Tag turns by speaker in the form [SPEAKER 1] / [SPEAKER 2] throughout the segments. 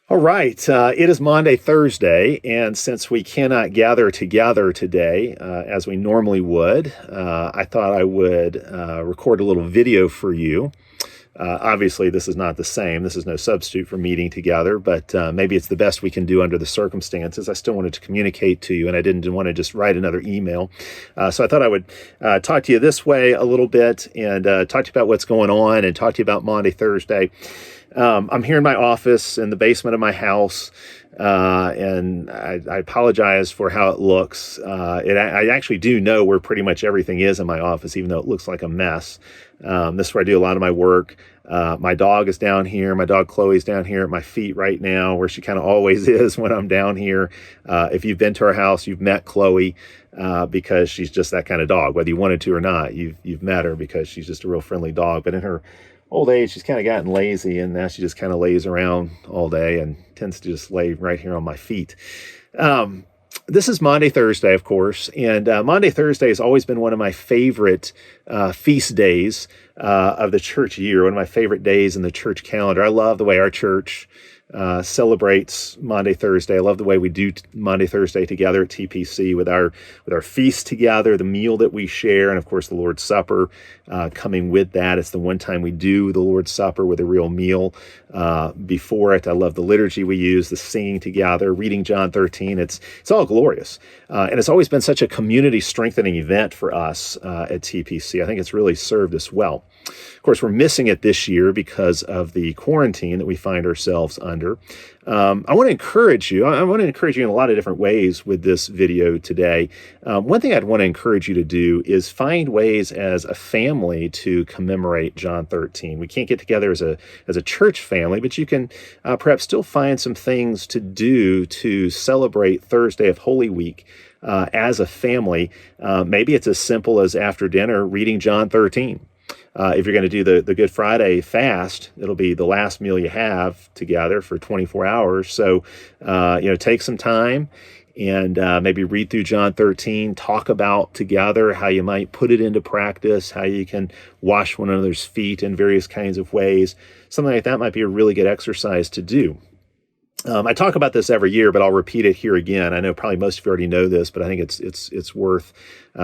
[SPEAKER 1] All right, it is Maundy, Thursday, and since we cannot gather together today as we normally would, I thought I would record a little video for you. Obviously, this is not the same. This is no substitute for meeting together, but maybe it's the best we can do under the circumstances. I still wanted to communicate to you, and I didn't want to just write another email. So I thought I would talk to you this way a little bit and talk to you about what's going on and talk to you about Maundy, Thursday. I'm here in my office in the basement of my house, and I apologize for how it looks. I actually do know where pretty much everything is in my office, even though it looks like a mess. This is where I do a lot of my work. My dog is down here. My dog Chloe's down here at my feet right now, where she kind of always is when I'm down here. If you've been to our house, you've met Chloe because she's just that kind of dog. Whether you wanted to or not, you've met her because she's just a real friendly dog. But in her old age, she's kind of gotten lazy, and now she just kind of lays around all day and tends to just lay right here on my feet. This is Maundy, Thursday, of course, and Maundy, Thursday has always been one of my favorite feast days of the church year, one of my favorite days in the church calendar. I love the way our church celebrates Maundy, Thursday. I love the way we do Maundy, Thursday together at TPC with our feast together, the meal that we share, and of course the Lord's Supper coming with that. It's the one time we do the Lord's Supper with a real meal before it. I love the liturgy we use, the singing together, reading John 13. It's all glorious, and it's always been such a community strengthening event for us at TPC. I think it's really served us well. Of course, we're missing it this year because of the quarantine that we find ourselves under. I want to encourage you. I want to encourage you in a lot of different ways with this video today. One thing I'd want to encourage you to do is find ways as a family to commemorate John 13. We can't get together as a church family, but you can perhaps still find some things to do to celebrate Thursday of Holy Week as a family. Maybe it's as simple as after dinner reading John 13. If you're going to do the Good Friday fast, it'll be the last meal you have together for 24 hours. So, take some time and maybe read through John 13, talk about together how you might put it into practice, how you can wash one another's feet in various kinds of ways. Something like that might be a really good exercise to do. I talk about this every year, but I'll repeat it here again. I know probably most of you already know this, but I think it's worth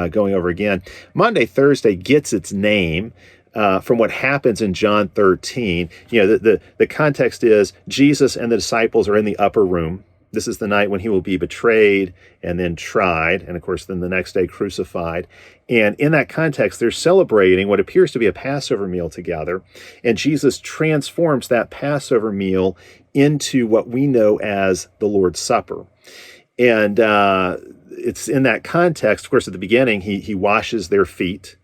[SPEAKER 1] going over again. Maundy, Thursday gets its name from what happens in John 13. The context is Jesus and the disciples are in the upper room. This is the night when he will be betrayed and then tried, and of course then the next day crucified. And in that context, they're celebrating what appears to be a Passover meal together. And Jesus transforms that Passover meal into what we know as the Lord's Supper. And it's in that context, of course, at the beginning, he washes their feet.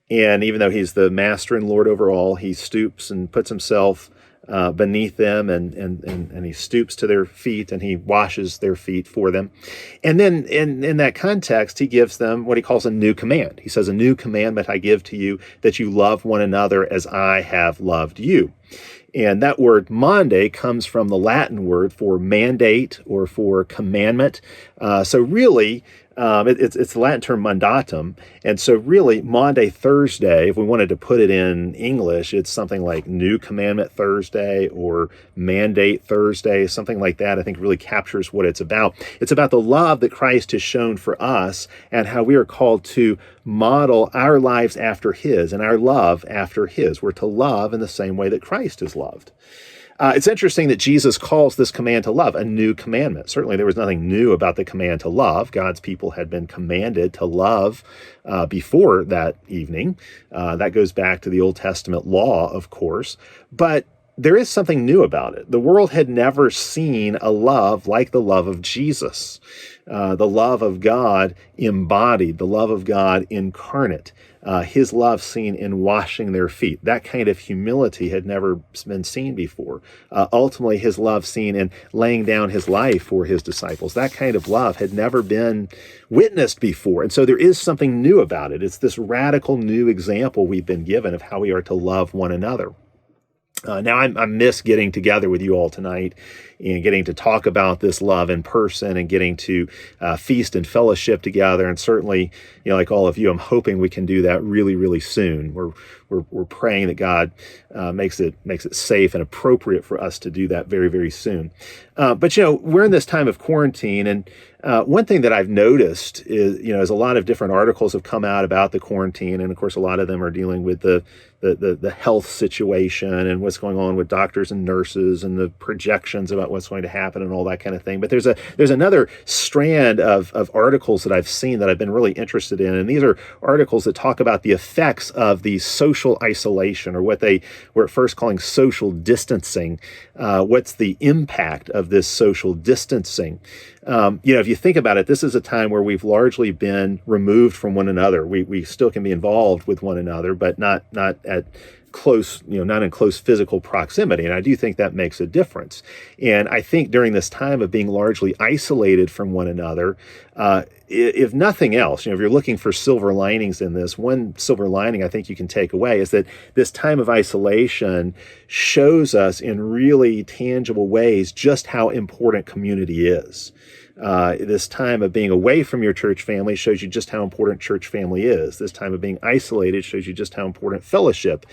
[SPEAKER 1] And even though he's the master and Lord over all, he stoops and puts himself beneath them, and he stoops to their feet and he washes their feet for them. And then in that context, he gives them what he calls a new command. He says, "A new commandment I give to you, that you love one another as I have loved you." And that word Maundy comes from the Latin word for mandate or for commandment. So really, it's the Latin term mandatum. And so really, Maundy, Thursday, if we wanted to put it in English, it's something like New Commandment Thursday or Mandate Thursday, something like that. I think really captures what it's about. It's about the love that Christ has shown for us and how we are called to model our lives after his and our love after his. We're to love in the same way that Christ is loved. It's interesting that Jesus calls this command to love a new commandment. Certainly there was nothing new about the command to love. God's people had been commanded to love before that evening. That goes back to the Old Testament law, of course. But there is something new about it. The world had never seen a love like the love of Jesus, the love of God embodied, the love of God incarnate, his love seen in washing their feet. That kind of humility had never been seen before. Ultimately, his love seen in laying down his life for his disciples. That kind of love had never been witnessed before. And so there is something new about it. It's this radical new example we've been given of how we are to love one another. Now, I miss getting together with you all tonight and getting to talk about this love in person and getting to feast and fellowship together. And certainly, like all of you, I'm hoping we can do that really, really soon. We're we're praying that God makes it safe and appropriate for us to do that very, very soon. But we're in this time of quarantine, and one thing that I've noticed is, as a lot of different articles have come out about the quarantine, and of course a lot of them are dealing with the health situation and what's going on with doctors and nurses and the projections about what's going to happen and all that kind of thing. But there's another strand of articles that I've seen that I've been really interested in, and these are articles that talk about the effects of the social isolation, or what they were at first calling social distancing. What's the impact of this social distancing? If you think about it, this is a time where we've largely been removed from one another. We still can be involved with one another, but not at close, not in close physical proximity. And I do think that makes a difference. And I think during this time of being largely isolated from one another, if nothing else, if you're looking for silver linings in this, one silver lining I think you can take away is that this time of isolation shows us in really tangible ways just how important community is. This time of being away from your church family shows you just how important church family is. This time of being isolated shows you just how important fellowship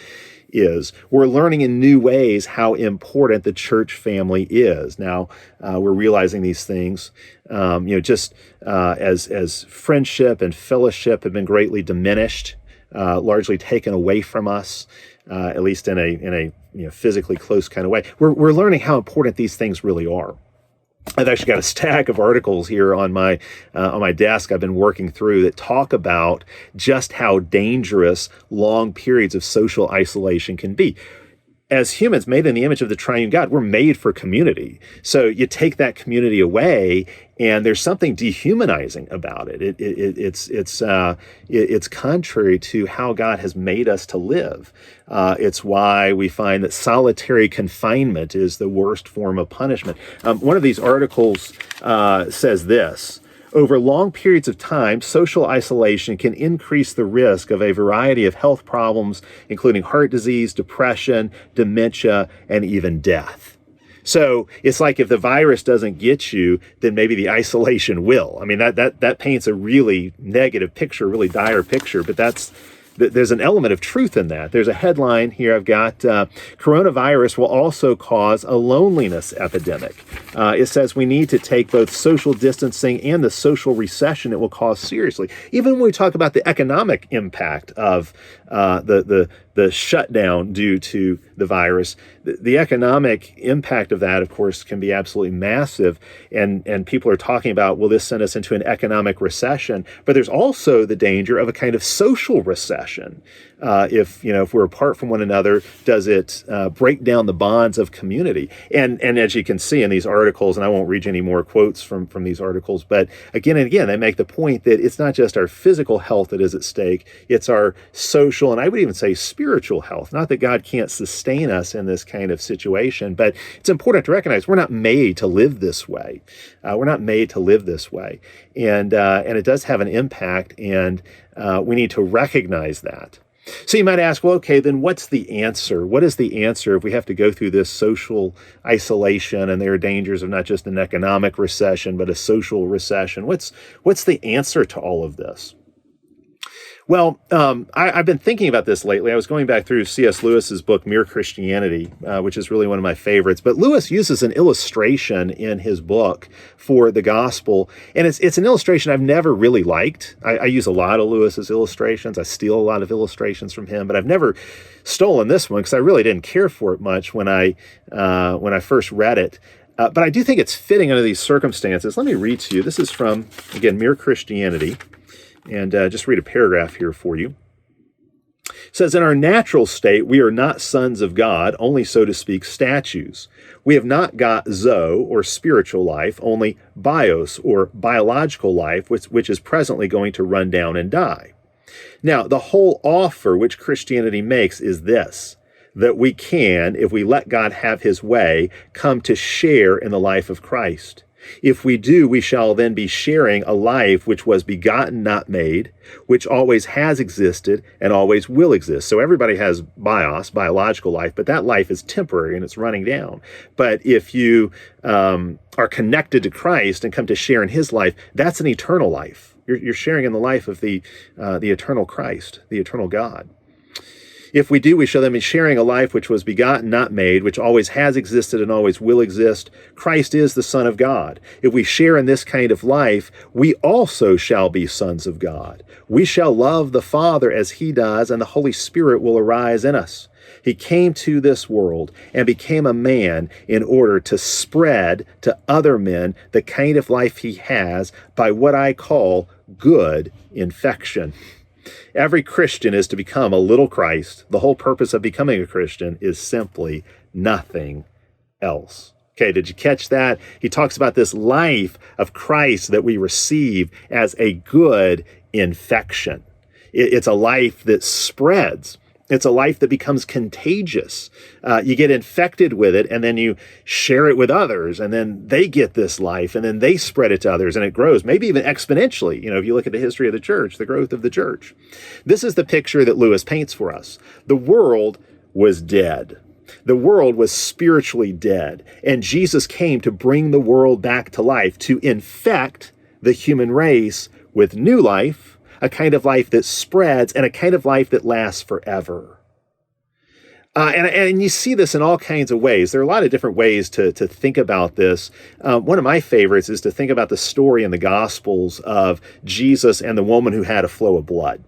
[SPEAKER 1] is. We're learning in new ways how important the church family is. Now, we're realizing these things, as friendship and fellowship have been greatly diminished, largely taken away from us, at least in a physically close kind of way. We're learning how important these things really are. I've actually got a stack of articles here on my desk I've been working through that talk about just how dangerous long periods of social isolation can be. As humans made in the image of the triune God, we're made for community. So you take that community away, and there's something dehumanizing about it. It's contrary to how God has made us to live. It's why we find that solitary confinement is the worst form of punishment. One of these articles says this: over long periods of time, social isolation can increase the risk of a variety of health problems, including heart disease, depression, dementia, and even death. So it's like if the virus doesn't get you, then maybe the isolation will. I mean, that paints a really negative picture, a really dire picture, but there's an element of truth in that. There's a headline here I've got, coronavirus will also cause a loneliness epidemic. It says we need to take both social distancing and the social recession it will cause seriously. Even when we talk about the economic impact of the shutdown due to the virus, the economic impact of that, of course, can be absolutely massive. And people are talking about, will this send us into an economic recession? But there's also the danger of a kind of social recession. If we're apart from one another, does it break down the bonds of community? And as you can see in these articles, and I won't read you any more quotes from these articles, but again and again, they make the point that it's not just our physical health that is at stake, it's our social, and I would even say spiritual health. Not that God can't sustain us in this kind of situation, but it's important to recognize we're not made to live this way. We're not made to live this way. And it does have an impact, and we need to recognize that. So you might ask, well, okay, then what's the answer? What is the answer if we have to go through this social isolation and there are dangers of not just an economic recession, but a social recession? What's the answer to all of this? Well, I've been thinking about this lately. I was going back through C.S. Lewis's book, Mere Christianity, which is really one of my favorites. But Lewis uses an illustration in his book for the gospel, and it's an illustration I've never really liked. I use a lot of Lewis's illustrations. I steal a lot of illustrations from him, but I've never stolen this one because I really didn't care for it much when I first read it. But I do think it's fitting under these circumstances. Let me read to you. This is from, again, Mere Christianity. And just read a paragraph here for you. It says, in our natural state, we are not sons of God, only, so to speak, statues. We have not got zoe, or spiritual life, only bios, or biological life, which is presently going to run down and die. Now, the whole offer which Christianity makes is this, that we can, if we let God have his way, come to share in the life of Christ. If we do, we shall then be sharing a life which was begotten, not made, which always has existed and always will exist. So everybody has bios, biological life, but that life is temporary and it's running down. But if you are connected to Christ and come to share in his life, that's an eternal life. You're sharing in the life of the eternal Christ, the eternal God. If we do, we shall then be sharing a life which was begotten, not made, which always has existed and always will exist. Christ is the Son of God. If we share in this kind of life, we also shall be sons of God. We shall love the Father as he does, and the Holy Spirit will arise in us. He came to this world and became a man in order to spread to other men the kind of life he has by what I call good infection. Every Christian is to become a little Christ. The whole purpose of becoming a Christian is simply nothing else. Okay, did you catch that? He talks about this life of Christ that we receive as a good infection. It's a life that spreads. It's a life that becomes contagious. You get infected with it, and then you share it with others, and then they get this life, and then they spread it to others, and it grows, maybe even exponentially. If you look at the history of the church, the growth of the church. This is the picture that Lewis paints for us. The world was dead. The world was spiritually dead, and Jesus came to bring the world back to life, to infect the human race with new life, a kind of life that spreads, and a kind of life that lasts forever. And you see this in all kinds of ways. There are a lot of different ways to think about this. One of my favorites is to think about the story in the Gospels of Jesus and the woman who had a flow of blood.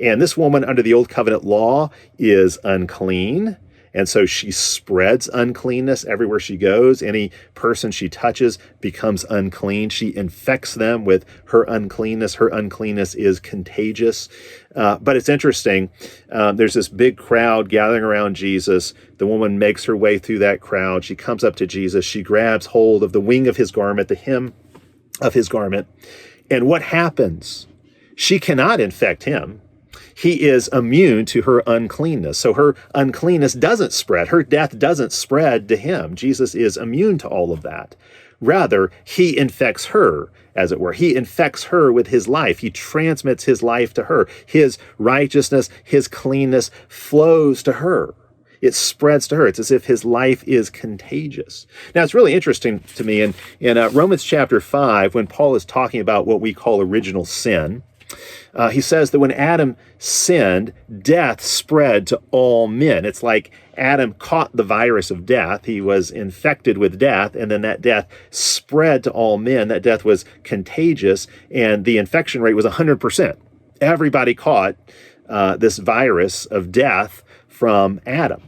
[SPEAKER 1] And this woman under the Old Covenant law is unclean. And so she spreads uncleanness everywhere she goes. Any person she touches becomes unclean. She infects them with her uncleanness. Her uncleanness is contagious. But it's interesting. There's this big crowd gathering around Jesus. The woman makes her way through that crowd. She comes up to Jesus. She grabs hold of the wing of his garment, the hem of his garment. And what happens? She cannot infect him. He is immune to her uncleanness. So her uncleanness doesn't spread. Her death doesn't spread to him. Jesus is immune to all of that. Rather, he infects her, as it were. He infects her with his life. He transmits his life to her. His righteousness, his cleanness flows to her. It spreads to her. It's as if his life is contagious. Now, it's really interesting to me in Romans chapter 5, when Paul is talking about what we call original sin, he says that when Adam sinned, death spread to all men. It's like Adam caught the virus of death. He was infected with death, and then that death spread to all men. That death was contagious, and the infection rate was 100%. Everybody caught this virus of death from Adam.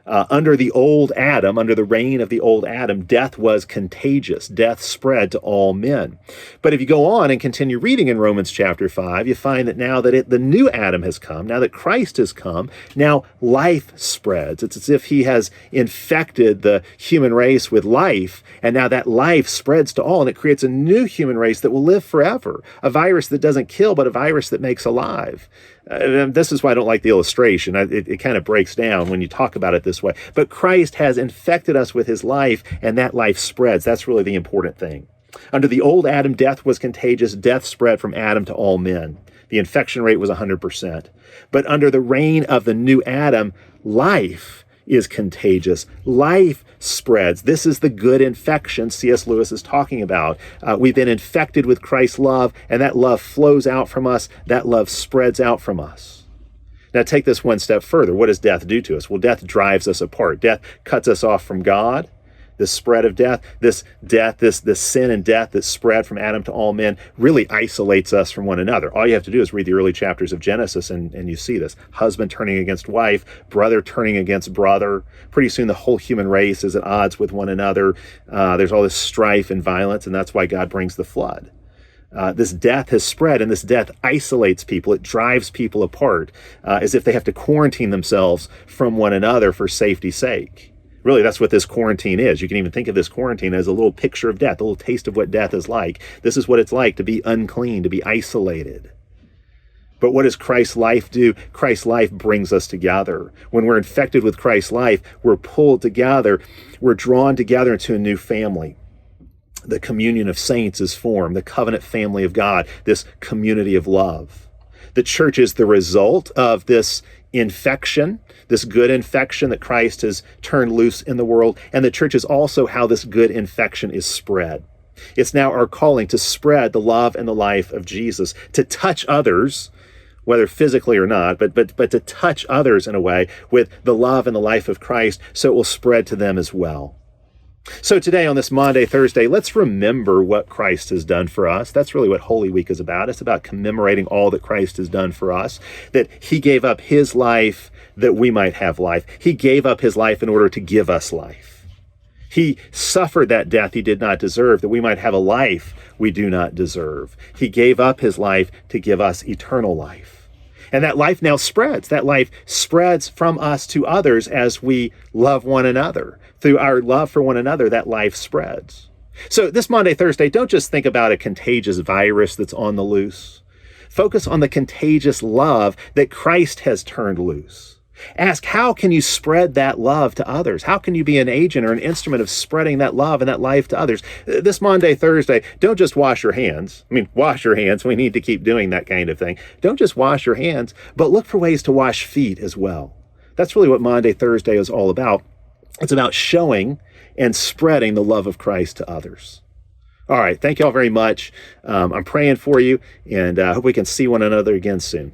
[SPEAKER 1] Under the old Adam, under the reign of the old Adam, death was contagious. Death spread to all men. But if you go on and continue reading in Romans chapter 5, you find that now that the new Adam has come, now that Christ has come, now life spreads. It's as if he has infected the human race with life, and now that life spreads to all, and it creates a new human race that will live forever. A virus that doesn't kill, but a virus that makes alive. This is why I don't like the illustration. It kind of breaks down when you talk about it this way. But Christ has infected us with his life, and that life spreads. That's really the important thing. Under the old Adam, death was contagious. Death spread from Adam to all men. The infection rate was 100%. But under the reign of the new Adam, life is contagious. Life spreads. This is the good infection C.S. Lewis is talking about. We've been infected with Christ's love, and that love flows out from us. That love spreads out from us. Now take this one step further. What does death do to us? Well, death drives us apart. Death cuts us off from God. This spread of death, this sin and death that spread from Adam to all men really isolates us from one another. All you have to do is read the early chapters of Genesis and you see this. Husband turning against wife, brother turning against brother. Pretty soon the whole human race is at odds with one another. There's all this strife and violence, and that's why God brings the flood. This death has spread, and this death isolates people. It drives people apart, as if they have to quarantine themselves from one another for safety's sake. Really, that's what this quarantine is. You can even think of this quarantine as a little picture of death, a little taste of what death is like. This is what it's like to be unclean, to be isolated. But what does Christ's life do? Christ's life brings us together. When we're infected with Christ's life, we're pulled together. We're drawn together into a new family. The communion of saints is formed, the covenant family of God, this community of love. The church is the result of this infection, this good infection that Christ has turned loose in the world. And the church is also how this good infection is spread. It's now our calling to spread the love and the life of Jesus, to touch others whether physically or not, but to touch others in a way with the love and the life of Christ so it will spread to them as well. So today on this Maundy, Thursday, let's remember what Christ has done for us. That's really what Holy Week is about. It's about commemorating all that Christ has done for us, that he gave up his life that we might have life. He gave up his life in order to give us life. He suffered that death he did not deserve, that we might have a life we do not deserve. He gave up his life to give us eternal life. And that life now spreads. That life spreads from us to others as we love one another. Through our love for one another, that life spreads. So this Maundy, Thursday, don't just think about a contagious virus that's on the loose. Focus on the contagious love that Christ has turned loose. Ask, how can you spread that love to others? How can you be an agent or an instrument of spreading that love and that life to others? This Maundy, Thursday, don't just wash your hands. Wash your hands. We need to keep doing that kind of thing. Don't just wash your hands, but look for ways to wash feet as well. That's really what Maundy, Thursday is all about. It's about showing and spreading the love of Christ to others. All right. Thank you all very much. I'm praying for you, and I hope we can see one another again soon.